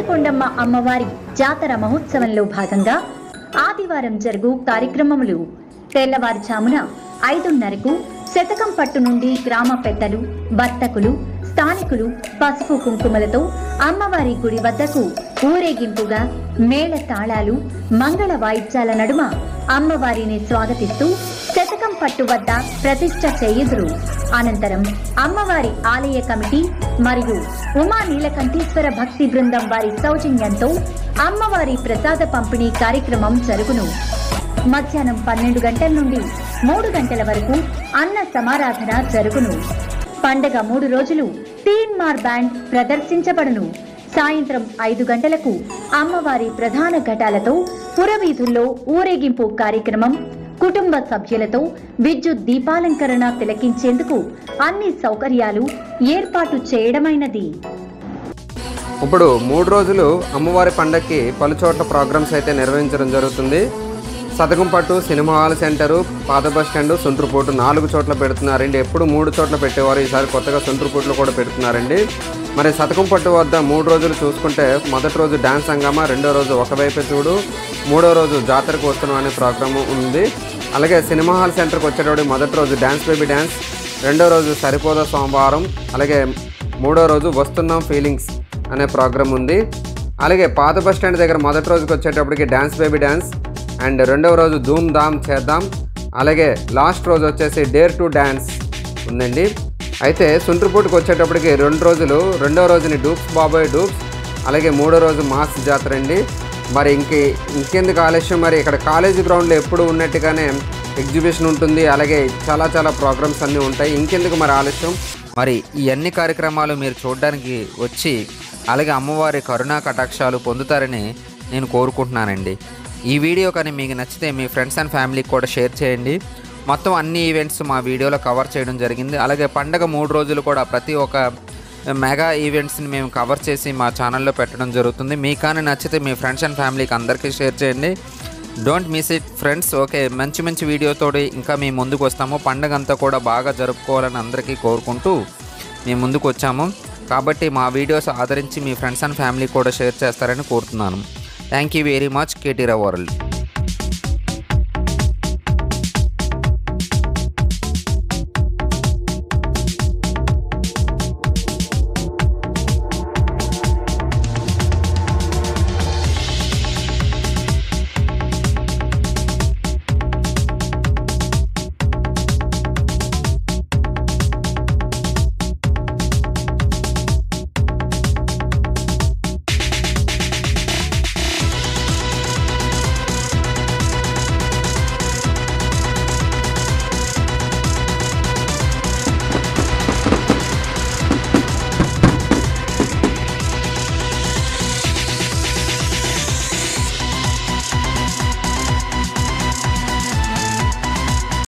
ఏడుకొండమ్మ అమ్మవారి జాతర మహోత్సవంలో భాగంగా ఆదివారం జరుగు కార్యక్రమములు తెల్లవారుజామున 5:30కు శతకం పట్టు నుండి గ్రామ పెద్దలు, వర్తకులు, స్థానికులు పసుపు కుంకుమలతో అమ్మవారి గుడి వద్దకు ఊరేగింపుగా మేళ తాళాలు, మంగళ వాయిద్యాల నడుమ అమ్మవారిని స్వాగతిస్తూ శతకం పట్టు వద్ద ప్రతిష్ఠ చేయుదురు. అనంతరం అమ్మవారి ఆలయ కమిటీ మరియు ఉమా నీలకంఠేశ్వర భక్తి బృందం వారి సౌజన్యంతో అమ్మవారి ప్రసాద పంపిణీ కార్యక్రమం జరుగును. మధ్యాహ్నం 12 గంటల నుండి 3 గంటల వరకు అన్న సమారాధన జరుగును. పండగ 3 రోజులు తీన్మార్ బ్యాండ్ ప్రదర్శించబడును. సాయంత్రం 5 గంటలకు అమ్మవారి ప్రధాన ఘటాలతో పురవీధుల్లో ఊరేగింపు కార్యక్రమం, కుటుంబ సభ్యులతో విద్యుత్ దీపాలంకరణ తిలకించేందుకు అన్ని సౌకర్యాలు ఏర్పాటు చేయడమైనది. ఇప్పుడు 3 రోజులు అమ్మవారి పండగకి పలుచోట్ల ప్రోగ్రామ్స్ అయితే నిర్వహించడం జరుగుతుంది. సతకంపట్టు, సినిమా హాల్ సెంటరు, పాత బస్ స్టాండ్, సుంట్రుపోటు 4 చోట్ల పెడుతున్నారండి. ఎప్పుడు 3 చోట్ల పెట్టేవారు, ఈసారి కొత్తగా సుంట్రుపోటులో కూడా పెడుతున్నారండి. మరి సతకంపట్టు వద్ద 3 రోజులు చూసుకుంటే మొదటి రోజు డ్యాన్స్ హంగామా, రెండో రోజు ఒకవైపే చూడు, మూడో రోజు జాతరకు వస్తున్నాం అనే ప్రోగ్రాము ఉంది. అలాగే సినిమా హాల్ సెంటర్కి వచ్చేటప్పుడు మొదటి రోజు డ్యాన్స్ బేబీ డ్యాన్స్, రెండో రోజు సరిపోదా సోమవారం, అలాగే మూడో రోజు వస్తున్నాం ఫీలింగ్స్ అనే ప్రోగ్రాం ఉంది. అలాగే పాత బస్ స్టాండ్ దగ్గర మొదటి రోజుకి వచ్చేటప్పటికి డ్యాన్స్ బేబీ డ్యాన్స్ అండ్ రెండవ రోజు ధూమ్ ధామ్ చేద్దాం, అలాగే లాస్ట్ రోజు వచ్చేసి డేర్ టు డ్యాన్స్ ఉందండి. అయితే సుంట్రుపూటకు వచ్చేటప్పటికి 2 రోజులు, రెండవ రోజుని డూప్స్ బాబాయ్ డూప్స్, అలాగే మూడో రోజు మాస్ జాతర అండి. మరి ఇంకెందుకు ఆలస్యం, మరి ఇక్కడ కాలేజీ గ్రౌండ్లో ఎప్పుడు ఉన్నట్టుగానే ఎగ్జిబిషన్ ఉంటుంది, అలాగే చాలా ప్రోగ్రామ్స్ అన్నీ ఉంటాయి. ఇంకెందుకు మరి ఆలస్యం, మరి ఈ అన్ని కార్యక్రమాలు మీరు చూడడానికి వచ్చి అలాగే అమ్మవారి కరుణా కటాక్షాలు పొందుతారని నేను కోరుకుంటున్నానండి. ఈ వీడియో కానీ మీకు నచ్చితే మీ ఫ్రెండ్స్ అండ్ ఫ్యామిలీకి కూడా షేర్ చేయండి. మొత్తం అన్ని ఈవెంట్స్ మా వీడియోలో కవర్ చేయడం జరిగింది. అలాగే పండగ 3 రోజులు కూడా ప్రతి ఒక్క మెగా ఈవెంట్స్ని మేము కవర్ చేసి మా ఛానల్లో పెట్టడం జరుగుతుంది. మీకు కానీ నచ్చితే మీ ఫ్రెండ్స్ అండ్ ఫ్యామిలీకి అందరికీ షేర్ చేయండి. Don't miss it friends. Okay, మంచి వీడియోతో ఇంకా మీ ముందుకు వస్తాము. పండగ అంతా కూడా బాగా జరుపుకోవాలని అందరికీ కోరుకుంటూ మేము ముందుకు వచ్చాము. కాబట్టి మా వీడియోస్ ఆదరించి మీ ఫ్రెండ్స్ అండ్ ఫ్యామిలీకి కూడా షేర్ చేస్తారని కోరుతున్నాను. Thank you very much. KT Rao world.